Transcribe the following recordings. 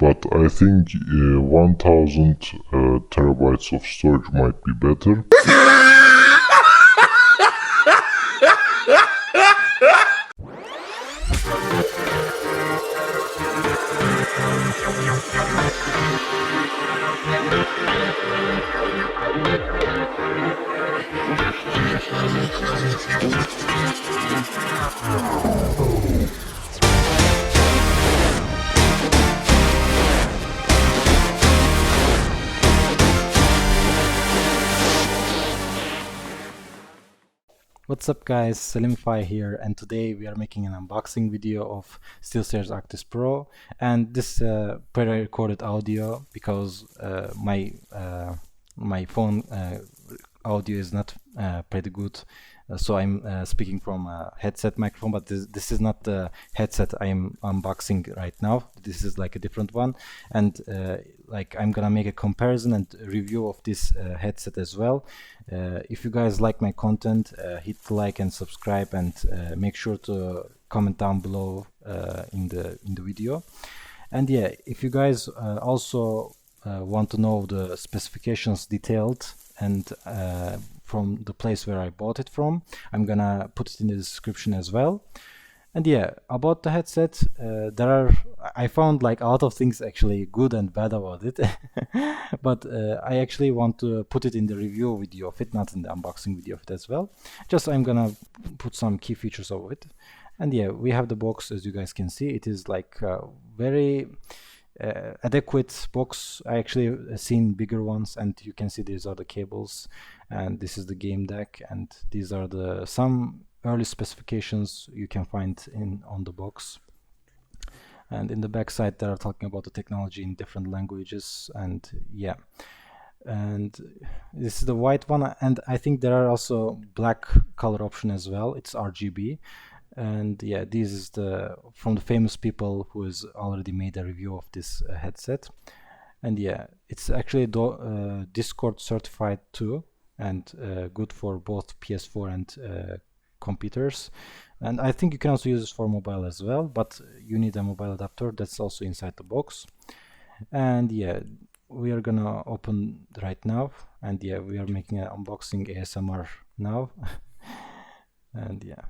but I think 1000 terabytes of storage might be better. What's up guys, Salimify here, and today we are making an unboxing video of SteelSeries Arctis Pro, and this pre-recorded audio because my phone audio is not pretty good, so I'm speaking from a headset microphone, but this is not the headset I'm unboxing right now. This is like a different one, and like I'm gonna make a comparison and review of this headset as well. If you guys like my content, hit the like and subscribe, and make sure to comment down below in the video. And yeah, if you guys also want to know the specifications detailed and from the place where I bought it from, I'm gonna put it in the description as well. And yeah, about the headset, I found like a lot of things actually good and bad about it, but I actually want to put it in the review video of it, not in the unboxing video of it as well. Just I'm gonna put some key features of it. And yeah, we have the box, as you guys can see. It is like very adequate box. I actually seen bigger ones, and you can see these are the cables, and this is the game deck, and these are the some early specifications you can find on the box. And in the back side they are talking about the technology in different languages, and yeah, and this is the white one, and I think there are also black color option as well. It's RGB. And yeah, this is from the famous people who has already made a review of this headset. And yeah, it's actually Discord certified too, and good for both PS4 and computers. And I think you can also use this for mobile as well, but you need a mobile adapter that's also inside the box. And yeah, we are gonna open right now, and yeah, we are making an unboxing ASMR now. And yeah,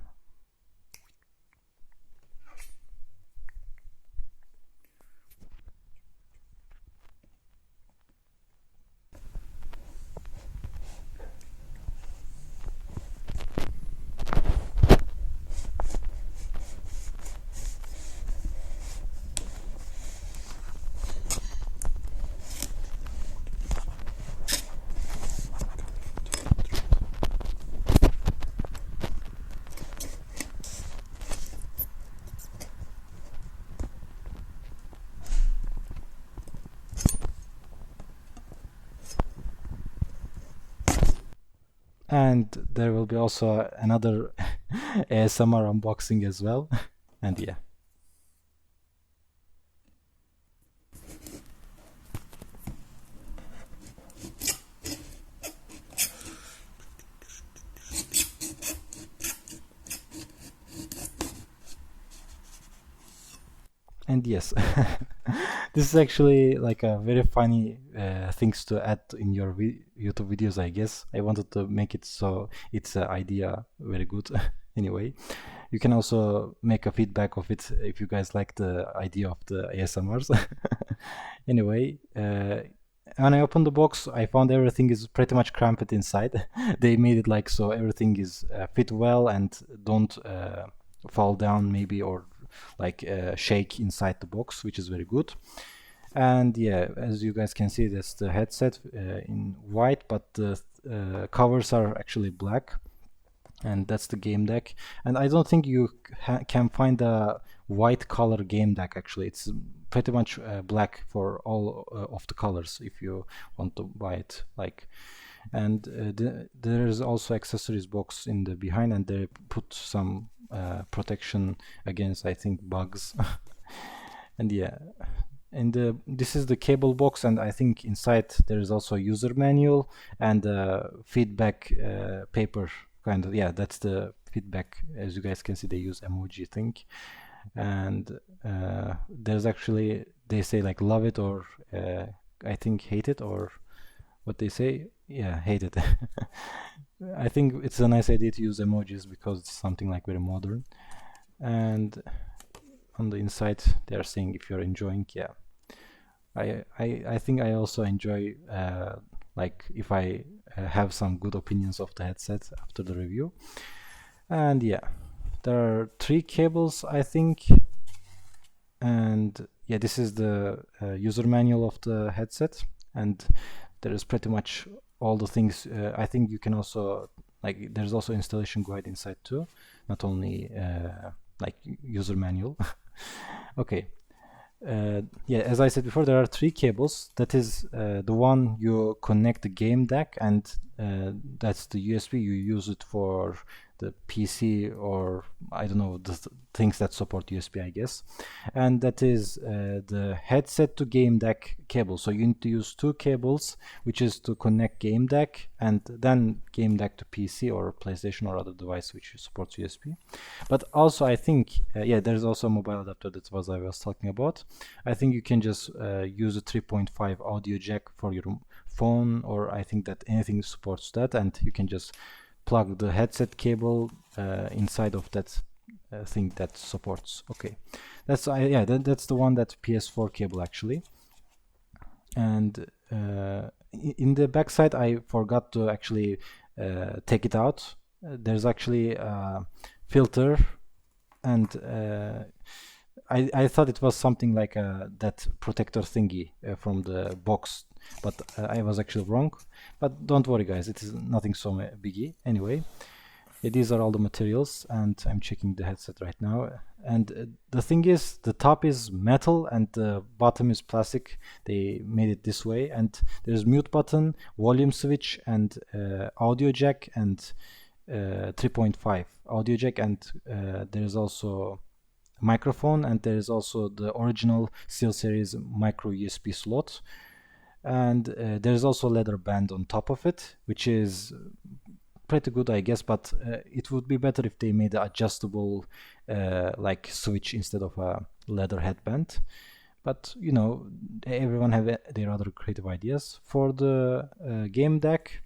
and there will be also another ASMR unboxing as well. And yeah, and yes, this is actually like a very funny things to add in your YouTube videos. I guess I wanted to make it so it's an idea very good. Anyway, you can also make a feedback of it if you guys like the idea of the ASMRs. Anyway, when I opened the box, I found everything is pretty much cramped inside. They made it like so everything is fit well and don't fall down maybe, or like shake inside the box, which is very good. And yeah, as you guys can see, that's the headset in white, but the covers are actually black, and that's the game deck. And I don't think you can find a white color game deck. Actually, it's pretty much black for all of the colors if you want to buy it. Like, and there's also accessories box in the behind, and they put some protection against, I think, bugs. And yeah, and this is the cable box, and I think inside there is also a user manual and feedback paper kind of. Yeah, that's the feedback. As you guys can see, they use emoji thing. And there's actually they say like love it or I think hate it, or what they say, yeah, hate it. I think it's a nice idea to use emojis because it's something like very modern. And on the inside they are saying if you're enjoying, yeah. I think I also enjoy like if I have some good opinions of the headset after the review. And yeah, there are 3 cables I think, and yeah, this is the user manual of the headset, and there is pretty much all the things. I think you can also, like, there's also installation guide inside too, not only like user manual. Okay. Yeah, as I said before, there are 3 cables. That is the one you connect the game deck, and that's the USB. You use it for the PC, or I don't know, the things that support USB, I guess. And that is the headset to game deck cable. So you need to use 2 cables, which is to connect game deck and then game deck to PC or PlayStation or other device which supports USB. But also I think, yeah, there's also a mobile adapter. That was I was talking about. I think you can just use a 3.5 audio jack for your phone, or I think that anything supports that, and you can just plug the headset cable inside of that thing that supports. Okay, that's yeah, that's the one, that PS4 cable actually. And in the backside I forgot to actually take it out. There's actually a filter, and I thought it was something like that protector thingy from the box, but I was actually wrong. But don't worry guys, it is nothing so biggie. Anyway, yeah, these are all the materials, and I'm checking the headset right now. And the thing is, the top is metal and the bottom is plastic. They made it this way, and there's mute button, volume switch, and audio jack, and 3.5 audio jack, and there's also microphone, and there is also the original SteelSeries micro USB slot, and there's also a leather band on top of it, which is pretty good, I guess, but it would be better if they made an adjustable like switch instead of a leather headband. But you know, everyone have their other creative ideas. For the game deck,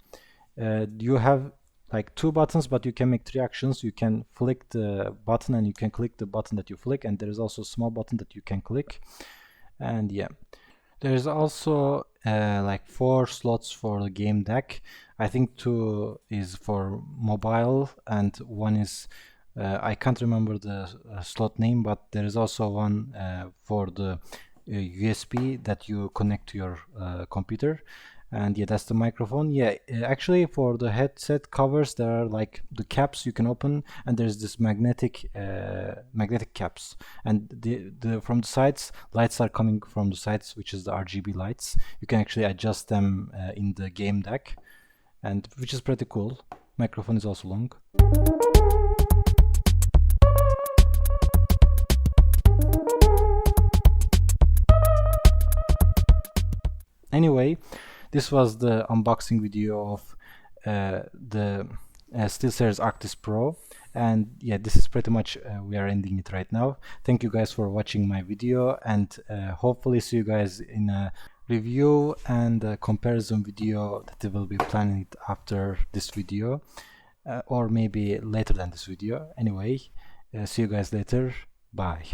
you have like 2 buttons, but you can make 3 actions. You can flick the button, and you can click the button that you flick, and there is also a small button that you can click. And yeah, there's also like 4 slots for the game deck. I think 2 is for mobile, and 1 is I can't remember the slot name, but there is also one for the USB that you connect to your computer. And yeah, that's the microphone. Yeah, actually for the headset covers, there are like the caps you can open, and there's this magnetic caps, and the from the sides, lights are coming from the sides, which is the RGB lights. You can actually adjust them in the game deck, and which is pretty cool. Microphone is also long. Anyway, this was the unboxing video of the SteelSeries Arctis Pro, and yeah, this is pretty much we are ending it right now. Thank you guys for watching my video, and hopefully see you guys in a review and a comparison video that will be planning it after this video, or maybe later than this video. Anyway, see you guys later. Bye.